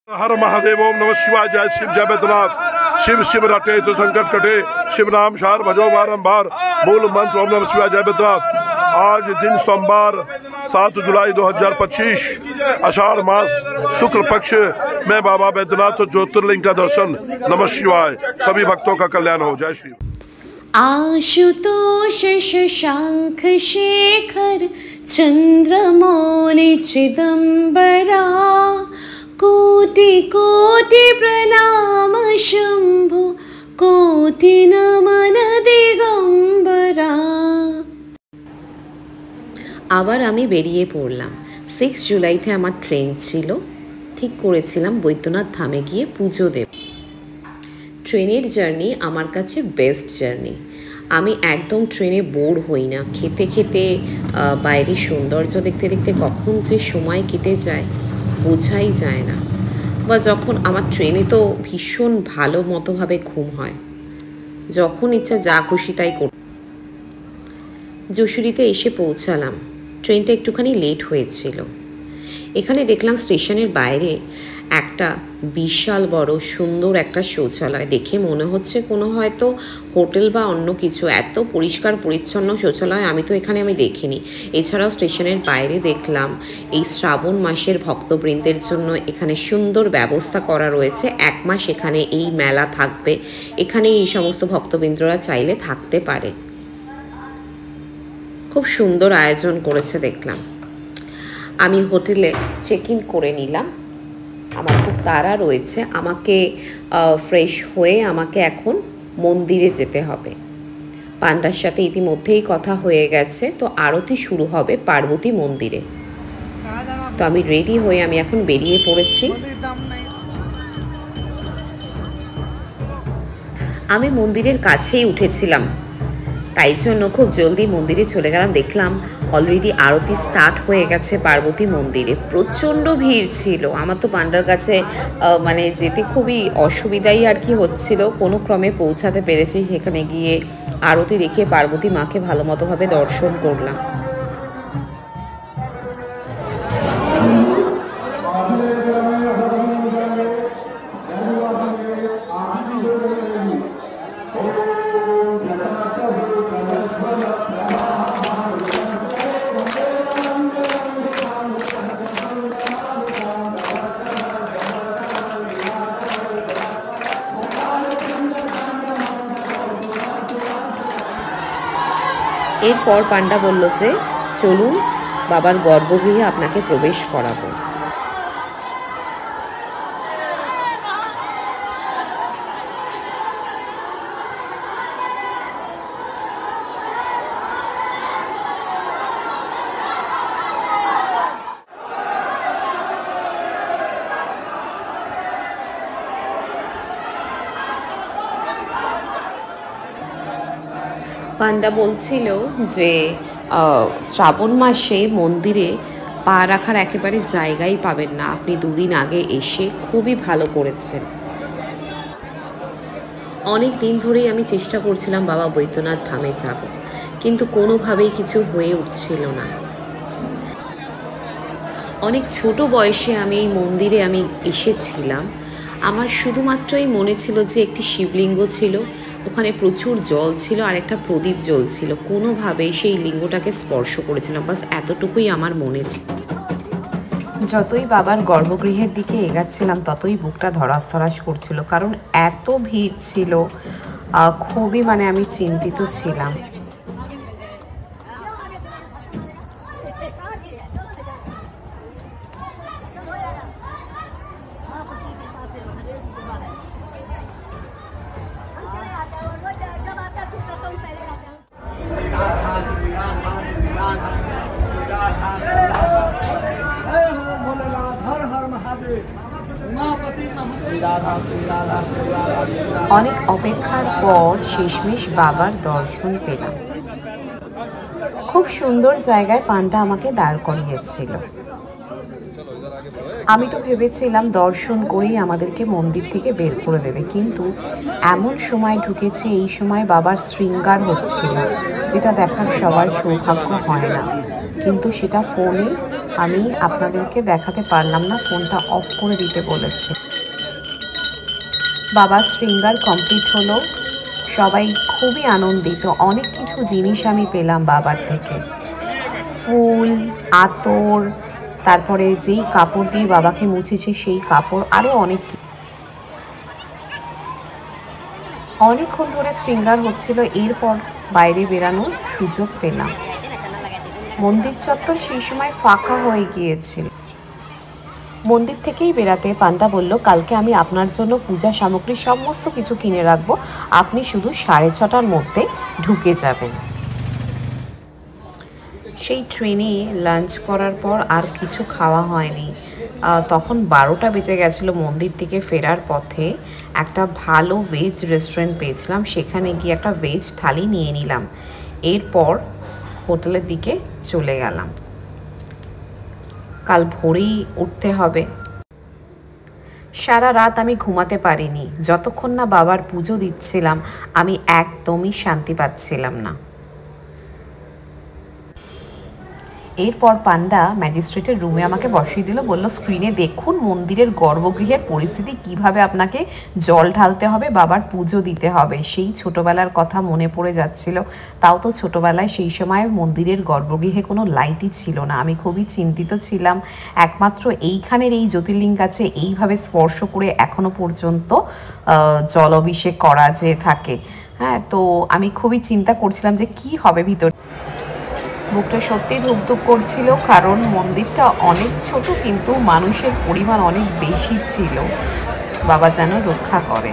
हर महादेव ओम नमः शिवाय जय शिव जय बैद्यनाथ शिव शिव रटे तो संकट कटे शिव नाम शार भजो बारंबार मूल मंत्र ओम नमः शिवाय जय बैद्यनाथ। आज दिन सोमवार 7 जुलाई 2025 आषाढ़ मास शुक्ल पक्ष में बाबा बैद्यनाथ ज्योतिर्लिंग का दर्शन। नमः शिवाय। सभी भक्तों का कल्याण हो। जय श्री। आशुतोष शशांक शेखर चंद्रमौलि चिदंबरा कोटि कोटि प्रणाम शंभु कोटि नमन दिगंबरा। আবার আমি বেরিয়ে পড়লাম। 6 জুলাইতে আমার ট্রেন ছিল। ঠিক করেছিলাম বৈদ্যনাথ ধামে গিয়ে পুজো দেব। ট্রেনের জার্নি আমার কাছে বেস্ট জার্নি। আমি একদম ট্রেনে বোর হই না। খেতে খেতে বাইরের সৌন্দর্য দেখতে দেখতে কখন যে সময় কেটে যায় বোঝাই যায় না। বা যখন আমার ট্রেনে তো ভীষণ ভালো মতোভাবে ঘুম হয়, যখন ইচ্ছা যা খুশি তাই কর। যশোরীতে এসে পৌঁছালাম। ট্রেনটা একটুখানি লেট হয়েছিল। এখানে দেখলাম স্টেশনের বাইরে একটা বিশাল বড় সুন্দর একটা শৌচালয়। দেখে মনে হচ্ছে কোনো হয়তো হোটেল বা অন্য কিছু। এত পরিষ্কার পরিচ্ছন্ন শৌচালয় আমি দেখিনি। এছাড়াও স্টেশনের বাইরে দেখলাম এই শ্রাবণ মাসের ভক্তবৃন্দের জন্য এখানে সুন্দর ব্যবস্থা করা রয়েছে। 1 মাস এখানে এই মেলা থাকবে। এখানে এই সমস্ত ভক্তবৃন্দরা চাইলে থাকতে পারে। খুব সুন্দর আয়োজন করেছে দেখলাম। আমি হোটেলে চেক ইন করে নিলাম। আমার খুব তাড়া রয়েছে। আমাকে ফ্রেশ হয়ে আমাকে এখন মন্দিরে যেতে হবে। পান্ডার সাথে ইতিমধ্যেই কথা হয়ে গেছে। তো আরতি শুরু হবে পার্বতী মন্দিরে। তো আমি রেডি হয়ে আমি এখন বেরিয়ে পড়েছি। আমি মন্দিরের কাছেই উঠেছিলাম, তাই জন্য খুব জলদি মন্দিরে চলে গেলাম। দেখলাম অলরেডি আরতি স্টার্ট হয়ে গেছে পার্বতী মন্দিরে। প্রচণ্ড ভিড় ছিল। আমার তো পান্ডার কাছে যেতে খুবই অসুবিধাই আর কি হচ্ছিল। কোনো ক্রমে পৌঁছাতে পেরেছি। সেখানে গিয়ে আরতি দেখে পার্বতী মাকে ভালো মতোভাবে দর্শন করলাম। এরপর পান্ডা বলল যে চলুন বাবার গর্ভগৃহে আপনাকে প্রবেশ করাবো। পান্ডা বলছিল যে শ্রাবণ মাসে মন্দিরে পা রাখার একেবারে জায়গাই পাবেন না। আপনি 2 দিন আগে এসে খুবই ভালো করেছেন। অনেক দিন ধরেই আমি চেষ্টা করছিলাম বাবা বৈদ্যনাথ ধামে যাব, কিন্তু কোনোভাবেই কিছু হয়ে উঠছিল না। অনেক ছোট বয়সে আমি এই মন্দিরে এসেছিলাম। আমার শুধুমাত্রই মনে ছিল যে একটি শিবলিঙ্গ ছিল, ওখানে প্রচুর জল ছিল আর একটা প্রদীপ জ্বলছিল। কোনোভাবে সেই লিঙ্গটাকে স্পর্শ করেছিলাম, বাস এতটুকুই আমার মনে ছিল। যতই বাবার গর্ভগৃহের দিকে এগাচ্ছিলাম ততই বুকটা ধরাস ধরাস করছিল, কারণ এত ভিড় ছিল। খুবই আমি চিন্তিত ছিলাম। অনেক অপেক্ষার পর শেষমেশ বাবার দর্শন পেলাম। খুব সুন্দর জায়গায় পান্ডা আমাকে দাঁড় করিয়েছিল। আমি তো ভেবেছিলাম দর্শন করেই আমাদেরকে মন্দির থেকে বের করে দেবে, কিন্তু এমন সময় ঢুকেছে এই সময় বাবার শৃঙ্গার হচ্ছিল, যেটা দেখার সবার সৌভাগ্য হয় না। কিন্তু সেটা ফোনে আমি আপনাদেরকে দেখাতে পারলাম না, ফোনটা অফ করে দিতে বলেছে। বাবার শৃঙ্গার কমপ্লিট হলো, সবাই খুবই আনন্দিত। অনেক কিছু জিনিস আমি পেলাম বাবার থেকে, ফুল, আতর, তারপরে যেই কাপড় দিয়ে বাবাকে মুছেছে সেই কাপড়, আরও অনেকক্ষণ ধরে শৃঙ্গার হচ্ছিল। এরপর বাইরে বেরানোর সুযোগ পেলাম। মন্দির চত্বর সেই সময় ফাঁকা হয়ে গিয়েছিল। মন্দির থেকেই বেরাতে পান্তা বলল, কালকে আমি আপনার জন্য পূজা সামগ্রী সমস্ত কিছু কিনে রাখবো, আপনি শুধু 6:30টার মধ্যে ঢুকে যাবেন। সেই ট্রেনে লাঞ্চ করার পর আর কিছু খাওয়া হয়নি। তখন 12টা বেজে গেছিলো। মন্দির থেকে ফেরার পথে একটা ভালো ভেজ রেস্টুরেন্ট পেয়েছিলাম, সেখানে গিয়ে একটা ভেজ থালি নিয়ে নিলাম। এরপর হোটেলের দিকে চলে গেলাম। কাল ভোরেই উঠতে হবে। সারা রাত আমি ঘুমাতে পারিনি। যতক্ষণ না বাবার পুজো দিচ্ছিলাম আমি একদমই শান্তি পাচ্ছিলাম না। এরপর পান্ডা ম্যাজিস্ট্রেটের রুমে আমাকে বসিয়ে দিল, বলল স্ক্রিনে দেখুন মন্দিরের গর্ভগৃহের পরিস্থিতি, কিভাবে আপনাকে জল ঢালতে হবে, বাবার পুজো দিতে হবে। সেই ছোটবেলার কথা মনে পড়ে যাচ্ছিল। তাও তো ছোটবেলায় সেই সময় মন্দিরের গর্ভগৃহে কোনো লাইটই ছিল না। আমি খুবই চিন্তিত ছিলাম। একমাত্র এইখানের এই জ্যোতির্লিঙ্গ আছে, এইভাবে স্পর্শ করে এখনো পর্যন্ত জল অভিষেক করা যে থাকে। হ্যাঁ, তো আমি খুবই চিন্তা করছিলাম যে কি হবে ভিতরে। বুকটা সত্যি ধুকধুক করছিল, কারণ মন্দিরটা অনেক ছোট কিন্তু মানুষের পরিমাণ অনেক বেশি ছিল। বাবা যেন রক্ষা করে।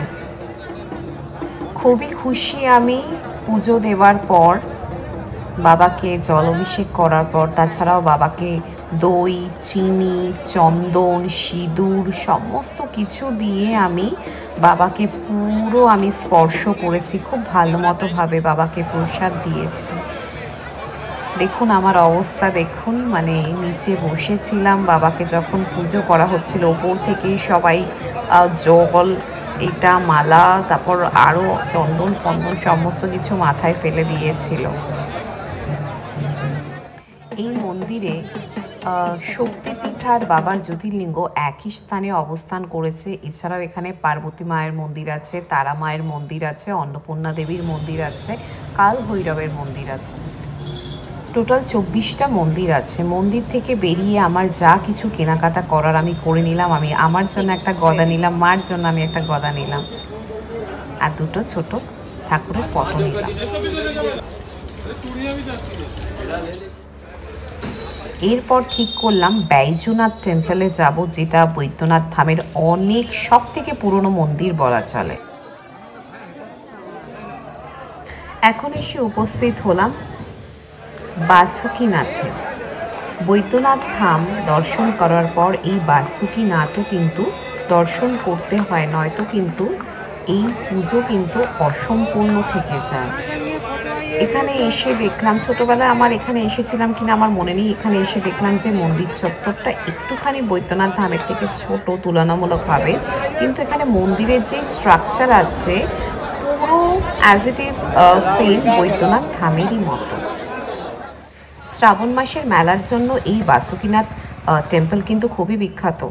খুবই খুশি আমি পুজো দেওয়ার পর, বাবাকে জল অভিষেক করার পর। তাছাড়াও বাবাকে দই, চিনি, চন্দন, সিঁদুর সমস্ত কিছু দিয়ে আমি বাবাকে পুরো স্পর্শ করেছি। খুব ভালো মতোভাবে বাবাকে প্রসাদ দিয়েছি। দেখুন আমার অবস্থা, দেখুন মানে নিচে বসেছিলাম, বাবাকে যখন পুজো করা হচ্ছিল ওপর থেকেই সবাই জল, এটা মালা, তারপর আরও চন্দন ফন্দন সমস্ত কিছু মাথায় ফেলে দিয়েছিল। এই মন্দিরে শক্তিপীঠ আর বাবার জ্যোতির্লিঙ্গ একই স্থানে অবস্থান করেছে। এছাড়াও এখানে পার্বতী মায়ের মন্দির আছে, তারা মায়ের মন্দির আছে, অন্নপূর্ণা দেবীর মন্দির আছে, কাল ভৈরবের মন্দির আছে। টোটাল 24টা মন্দির আছে। মন্দির থেকে বেরিয়ে আমার যা কিছু কেনাকাটা করার আমি করে নিলাম। আমি আমার জন্য একটা গদা নিলাম, মার জন্য আমি একটা গদা নিলাম, আর দুটো ছোট ঠাকুরের ফটো নিলাম। এরপর ঠিক করলাম বৈদ্যনাথ টেম্পলে যাব, যেটা বৈদ্যনাথ ধামের অনেক সব থেকে পুরনো মন্দির বলা চলে। এখন এসে উপস্থিত হলাম বাসুকীনাথে। বৈদ্যনাথ ধাম দর্শন করার পর এই বাসুকীনাথও কিন্তু দর্শন করতে হয়, নয়তো কিন্তু এই পুজো কিন্তু অসম্পূর্ণ থেকে যায়। এখানে এসে দেখলাম, ছোটবেলায় আমার এখানে এসেছিলাম কিনা আমার মনে নেই, এখানে এসে দেখলাম যে মন্দির চত্বরটা একটুখানি বৈদ্যনাথ ধামের থেকে ছোট তুলনামূলকভাবে, কিন্তু এখানে মন্দিরের যে স্ট্রাকচার আছে পুরো as it is same Baidyanath ধামেরই মতো। শ্রাবণ মাসের মেলার জন্য এই বাসুকীনাথ টেম্পল কিন্তু খুবই বিখ্যাত।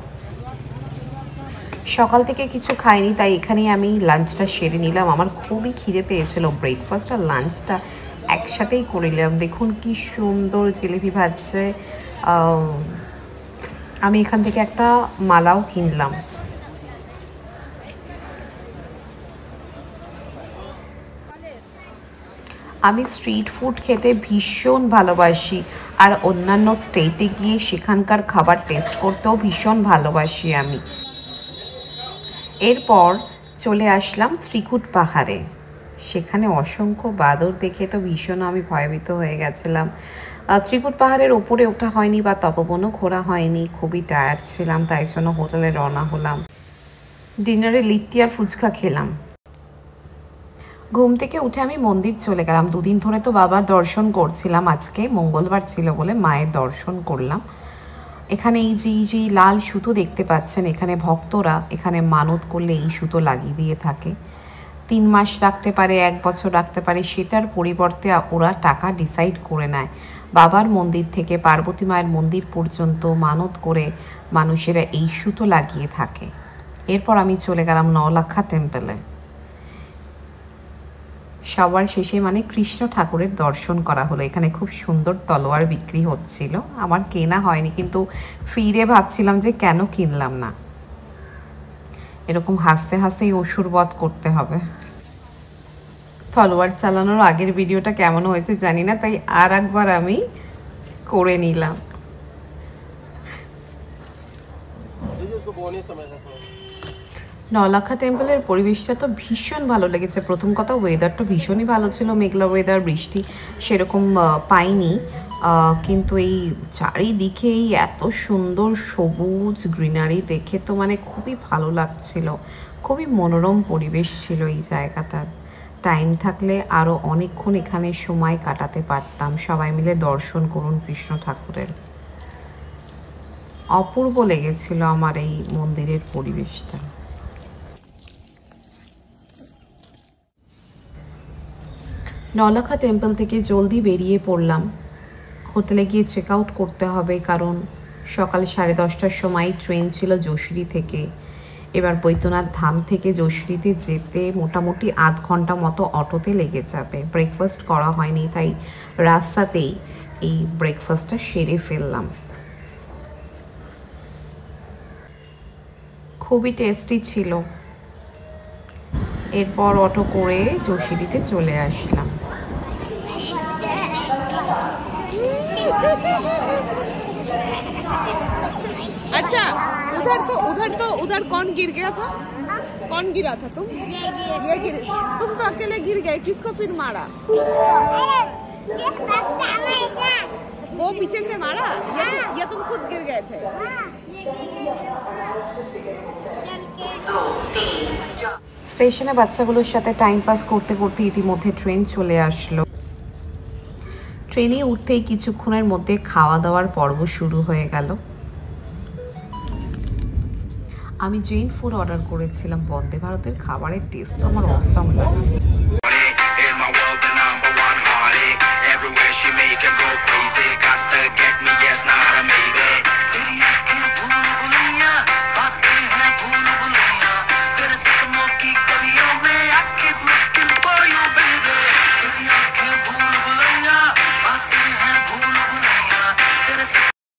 সকাল থেকে কিছু খাইনি, তাই এখানেই আমি লাঞ্চটা সেরে নিলাম। আমার খুবই খিদে পেয়েছিল, ব্রেকফাস্ট আর লাঞ্চটা একসাথেই করে নিলাম। দেখুন কি সুন্দর জিলিপি ভাজছে। আমি এখান থেকে একটা মালাও কিনলাম। আমি স্ট্রিট ফুড খেতে ভীষণ ভালোবাসি, আর অন্যান্য স্টেটে গিয়ে সেখানকার খাবার টেস্ট করতেও ভীষণ ভালোবাসি আমি। এরপর চলে আসলাম ত্রিকুট পাহাড়ে। সেখানে অসংখ্য বাদর দেখে তো ভীষণ আমি ভয়ভীত হয়ে গেছিলাম। ত্রিকুট পাহাড়ের ওপরে ওঠা হয়নি বা তপবনও ঘোরা হয়নি, খুবই টায়ার্ড ছিলাম, তাই জন্য হোটেলে রওনা হলাম। ডিনারে লিট্টি আর ফুচকা খেলাম। ঘুম থেকে উঠে আমি মন্দির চলে গেলাম। দুদিন ধরে তো বাবার দর্শন করছিলাম, আজকে মঙ্গলবার ছিল বলে মায়ের দর্শন করলাম। এখানে এই যে লাল সুতো দেখতে পাচ্ছেন, এখানে ভক্তরা এখানে মানত করলে এই সুতো লাগিয়ে দিয়ে থাকে। 3 মাস রাখতে পারে, 1 বছর রাখতে পারে, সেটার পরিবর্তে ওরা টাকা ডিসাইড করে নেয়। বাবার মন্দির থেকে পার্বতী মায়ের মন্দির পর্যন্ত মানত করে মানুষেরা এই সুতো লাগিয়ে থাকে। এরপর আমি চলে গেলাম নওলাখা টেম্পলে। সবার শেষে মানে কৃষ্ণ ঠাকুরের দর্শন করা হলো। এখানে খুব সুন্দর তলোয়ার বিক্রি হচ্ছিল, আমার কেনা হয়নি, কিন্তু ফিরে ভাবছিলাম যে কেন কিনলাম না। এরকম হাসতে হাসতেই অসুর বধ করতে হবে। তলোয়ার চালানোর আগের ভিডিওটা কেমন হয়েছে জানি না, তাই আর একবার আমি করে নিলাম। নওলাখা টেম্পলের পরিবেশটা তো ভীষণ ভালো লেগেছে। প্রথম কথা ওয়েদারটা ভীষণই ভালো ছিল, মেঘলা ওয়েদার, বৃষ্টি সেরকম পাইনি, কিন্তু এই চারিদিকে এই এত সুন্দর সবুজ গ্রিনারি দেখে তো মানে খুবই ভালো লাগছিল, খুবই মনোরম পরিবেশ ছিল এই জায়গাটার। টাইম থাকলে আরও অনেকক্ষণ এখানে সময় কাটাতে পারতাম। সবাই মিলে দর্শন করুন কৃষ্ণ ঠাকুরের। অপূর্ব লেগেছিল আমার এই মন্দিরের পরিবেশটা। নওলাখা টেম্পল থেকে জলদি বেরিয়ে পড়লাম। হোটেলে গিয়ে চেক আউট করতে হবে, কারণ সকাল 10:30টার সময় ট্রেন ছিল যশোরী থেকে। এবার বৈদ্যনাথ ধাম থেকে যশোরীতে যেতে মোটামুটি আধ ঘন্টা মতো অটোতে লেগে যাবে। ব্রেকফাস্ট করা হয়নি, তাই রাস্তাতেই এই ব্রেকফাস্টটা সেরে ফেললাম। খুবই টেস্টি ছিল। এরপর অটো করে যশোরীতে চলে আসলাম। अच्छा, उधर कौन गिर गया था? कौन गिरा था? तुम? ये गिर। तुम तो अकेले गिर गए, किसको फिर मारा? वो पीछे से मारा? या तुम खुद गिर गए थे? স্টেশনে বাচ্চাগুলোর সাথে টাইম পাস করতে করতে ইতিমধ্যে ট্রেন চলে আসলো। ট্রেনে উঠতেই কিছুক্ষণের মধ্যে খাওয়া দাওয়ার পর্ব শুরু হয়ে গেল। আমি জৈন ফুড অর্ডার করেছিলাম। বন্দে ভারতের খাবারের টেস্ট তো আমার অসাম লাগে। Everywhere she make him go crazy, got to get me, yes, not a maybe.